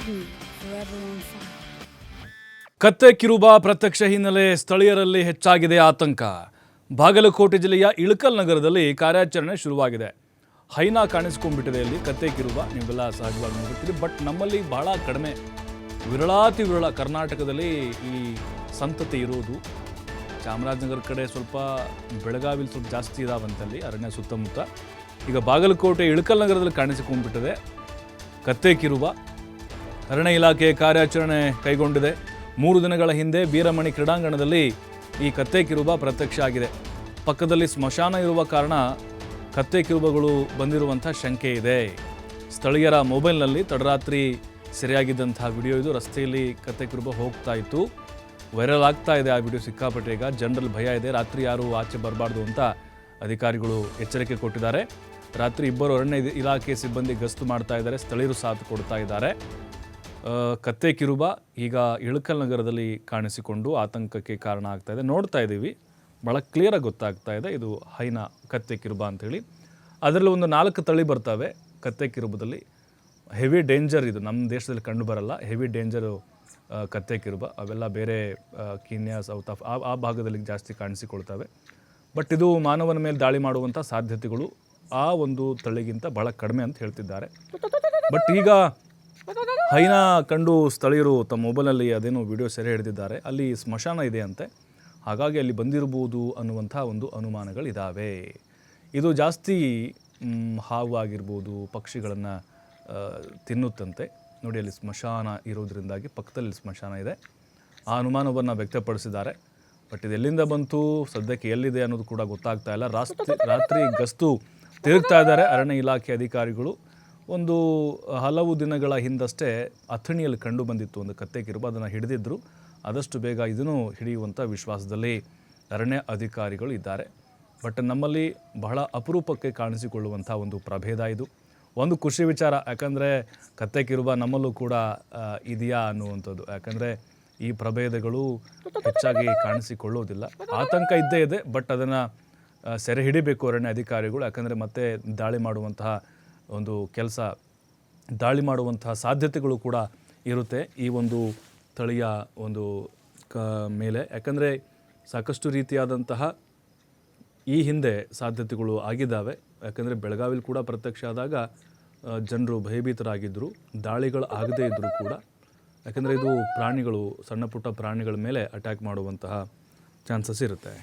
me, forever on fire. ಕತ್ತೆ ಕಿರುಬ ಪ್ರತ್ಯಕ್ಷ ಹಿನ್ನೆಲೆ ಸ್ಥಳೀಯರಲ್ಲಿ ಹೆಚ್ಚಾಗಿದೆ ಆತಂಕ. ಬಾಗಲಕೋಟೆ ಜಿಲ್ಲೆಯ ಇಳಕಲ್ ನಗರದಲ್ಲಿ ಕಾರ್ಯಾಚರಣೆ ಶುರುವಾಗಿದೆ. ಹೈನಾ ಕಾಣಿಸ್ಕೊಂಡ್ಬಿಟ್ಟಿದೆ ಇಲ್ಲಿ ಕತ್ತೆ ಕಿರುಬ, ನೀವೆಲ್ಲ ಸಹಜವಾಗಿ ನೋಡುತ್ತೀರಿ. ಬಟ್ ನಮ್ಮಲ್ಲಿ ಬಹಳ ಕಡಿಮೆ, ವಿರಳಾತಿ ವಿರಳ ಕರ್ನಾಟಕದಲ್ಲಿ ಈ ಸಂತತಿ ಇರೋದು. ಚಾಮರಾಜನಗರ ಕಡೆ ಸ್ವಲ್ಪ, ಬೆಳಗಾವಿಲಿ ಸ್ವಲ್ಪ ಜಾಸ್ತಿ ಇದಾವಂತಲ್ಲಿ ಅರಣ್ಯ ಸುತ್ತಮುತ್ತ. ಈಗ ಬಾಗಲಕೋಟೆ ಇಳಕಲ್ ನಗರದಲ್ಲಿ ಕಾಣಿಸಿಕೊಂಡ್ಬಿಟ್ಟಿದೆ ಕತ್ತೆ ಕಿರುಬ. ಅರಣ್ಯ ಇಲಾಖೆ ಕಾರ್ಯಾಚರಣೆ ಕೈಗೊಂಡಿದೆ. 3 ದಿನಗಳ ಹಿಂದೆ ಬೀರಮಣಿ ಕ್ರೀಡಾಂಗಣದಲ್ಲಿ ಈ ಕತ್ತೆ ಕಿರುಬ ಪ್ರತ್ಯಕ್ಷ ಆಗಿದೆ. ಪಕ್ಕದಲ್ಲಿ ಸ್ಮಶಾನ ಇರುವ ಕಾರಣ ಕತ್ತೆ ಕಿರುಬಗಳು ಬಂದಿರುವಂಥ ಶಂಕೆ ಇದೆ. ಸ್ಥಳೀಯರ ಮೊಬೈಲ್ನಲ್ಲಿ ತಡರಾತ್ರಿ ಸೆರೆಯಾಗಿದ್ದಂತಹ ವಿಡಿಯೋ ಇದು. ರಸ್ತೆಯಲ್ಲಿ ಕತ್ತೆ ಕಿರುಬ ಹೋಗ್ತಾ ಇತ್ತು, ವೈರಲ್ ಆಗ್ತಾ ಇದೆ ಆ ವಿಡಿಯೋ ಸಿಕ್ಕಾಪಟ್ಟೆ. ಈಗ ಜನರಲ್ಲಿ ಭಯ ಇದೆ, ರಾತ್ರಿ ಯಾರು ಆಚೆ ಬರಬಾರ್ದು ಅಂತ ಅಧಿಕಾರಿಗಳು ಎಚ್ಚರಿಕೆ ಕೊಟ್ಟಿದ್ದಾರೆ. ರಾತ್ರಿ 2 ಅರಣ್ಯ ಇಲಾಖೆ ಸಿಬ್ಬಂದಿ ಗಸ್ತು ಮಾಡ್ತಾ ಇದ್ದಾರೆ, ಸ್ಥಳೀಯರು ಸಾಥ್ ಕೊಡ್ತಾ ಇದ್ದಾರೆ. ಕತ್ತೆ ಕಿರುಬ ಈಗ ಇಳಕಲ್ ನಗರದಲ್ಲಿ ಕಾಣಿಸಿಕೊಂಡು ಆತಂಕಕ್ಕೆ ಕಾರಣ ಆಗ್ತಾ ಇದೆ. ನೋಡ್ತಾ ಇದ್ದೀವಿ, ಭಾಳ ಕ್ಲಿಯರಾಗಿ ಗೊತ್ತಾಗ್ತಾ ಇದೆ ಇದು ಹೈನಾ ಕತ್ತೆ ಕಿರುಬ ಅಂಥೇಳಿ. ಅದರಲ್ಲಿ ಒಂದು 4 ತಳಿ ಬರ್ತವೆ ಕತ್ತೆ ಕಿರುಬದಲ್ಲಿ. ಹೆವಿ ಡೇಂಜರ್ ಇದು, ನಮ್ಮ ದೇಶದಲ್ಲಿ ಕಂಡು ಬರಲ್ಲ. ಹೆವಿ ಡೇಂಜರು ಕತ್ತೆ ಕಿರುಬ ಅವೆಲ್ಲ ಬೇರೆ ಕೀನ್ಯಾ, ಸೌತ್ ಆ ಭಾಗದಲ್ಲಿ ಜಾಸ್ತಿ ಕಾಣಿಸಿಕೊಳ್ತವೆ. ಬಟ್ ಇದು ಮಾನವನ ಮೇಲೆ ದಾಳಿ ಮಾಡುವಂಥ ಸಾಧ್ಯತೆಗಳು ಆ ಒಂದು ತಳಿಗಿಂತ ಭಾಳ ಕಡಿಮೆ ಅಂತ ಹೇಳ್ತಿದ್ದಾರೆ. ಬಟ್ ಈಗ ಹೈನಾ ಕಂಡು ಸ್ಥಳೀಯರು ತಮ್ಮ ಮೊಬೈಲಲ್ಲಿ ಅದೇನೋ ವಿಡಿಯೋ ಸೆರೆ ಹಿಡಿದಿದ್ದಾರೆ. ಅಲ್ಲಿ ಸ್ಮಶಾನ ಇದೆ ಅಂತೆ, ಹಾಗಾಗಿ ಅಲ್ಲಿ ಬಂದಿರಬಹುದು ಅನ್ನುವಂಥ ಒಂದು ಅನುಮಾನಗಳಿದ್ದಾವೆ. ಇದು ಜಾಸ್ತಿ ಹಾವು ಆಗಿರ್ಬೋದು, ಪಕ್ಷಿಗಳನ್ನು ತಿನ್ನುತ್ತಂತೆ. ನೋಡಿ, ಅಲ್ಲಿ ಸ್ಮಶಾನ ಇರೋದ್ರಿಂದಾಗಿ ಪಕ್ಕದಲ್ಲಿ ಸ್ಮಶಾನ ಇದೆ, ಆ ಅನುಮಾನವನ್ನು ವ್ಯಕ್ತಪಡಿಸಿದ್ದಾರೆ. ಬಟ್ ಇದು ಎಲ್ಲಿಂದ ಬಂತು, ಸದ್ಯಕ್ಕೆ ಎಲ್ಲಿದೆ ಅನ್ನೋದು ಕೂಡ ಗೊತ್ತಾಗ್ತಾ ಇಲ್ಲ. ರಾತ್ರಿ ಗಸ್ತು ತಿರುಗ್ತಾ ಇದ್ದಾರೆ ಅರಣ್ಯ ಇಲಾಖೆ ಅಧಿಕಾರಿಗಳು. ಒಂದು ಹಲವು ದಿನಗಳ ಹಿಂದಷ್ಟೇ ಅಥಣಿಯಲ್ಲಿ ಕಂಡು ಬಂದಿತ್ತು ಒಂದು ಕತ್ತೆ ಕಿರುಬ, ಅದನ್ನು ಹಿಡಿದಿದ್ದರು. ಆದಷ್ಟು ಬೇಗ ಇದನ್ನು ಹಿಡಿಯುವಂಥ ವಿಶ್ವಾಸದಲ್ಲಿ ಅರಣ್ಯ ಅಧಿಕಾರಿಗಳು ಇದ್ದಾರೆ. ಬಟ್ ನಮ್ಮಲ್ಲಿ ಬಹಳ ಅಪರೂಪಕ್ಕೆ ಕಾಣಿಸಿಕೊಳ್ಳುವಂಥ ಒಂದು ಪ್ರಭೇದ ಇದು. ಒಂದು ಖುಷಿ ವಿಚಾರ, ಯಾಕಂದರೆ ಕತ್ತೆ ಕಿರುಬ ನಮ್ಮಲ್ಲೂ ಕೂಡ ಇದೆಯಾ ಅನ್ನುವಂಥದ್ದು. ಯಾಕಂದರೆ ಈ ಪ್ರಭೇದಗಳು ಹೆಚ್ಚಾಗಿ ಕಾಣಿಸಿಕೊಳ್ಳೋದಿಲ್ಲ. ಆತಂಕ ಇದ್ದೇ ಇದೆ, ಬಟ್ ಅದನ್ನು ಸೆರೆ ಹಿಡಿಬೇಕು ಅರಣ್ಯ ಅಧಿಕಾರಿಗಳು. ಯಾಕಂದರೆ ಮತ್ತೆ ದಾಳಿ ಮಾಡುವಂತಹ ಒಂದು ಕೆಲಸ, ದಾಳಿ ಮಾಡುವಂತಹ ಸಾಧ್ಯತೆಗಳು ಕೂಡ ಇರುತ್ತೆ ಈ ಒಂದು ತಳಿಯ ಒಂದು ಮೇಲೆ. ಯಾಕಂದರೆ ಸಾಕಷ್ಟು ರೀತಿಯಾದಂತಹ ಈ ಹಿಂದೆ ಸಾಧ್ಯತೆಗಳು ಆಗಿದ್ದಾವೆ. ಯಾಕಂದರೆ ಬೆಳಗಾವಿಲಿ ಕೂಡ ಪ್ರತ್ಯಕ್ಷ ಆದಾಗ ಜನರು ಭಯಭೀತರಾಗಿದ್ದರು, ದಾಳಿಗಳು ಆಗದೇ ಇದ್ದರೂ ಕೂಡ. ಯಾಕಂದರೆ ಇದು ಪ್ರಾಣಿಗಳು, ಸಣ್ಣ ಪುಟ್ಟ ಪ್ರಾಣಿಗಳ ಮೇಲೆ ಅಟ್ಯಾಕ್ ಮಾಡುವಂತಹ ಚಾನ್ಸಸ್ ಇರುತ್ತೆ.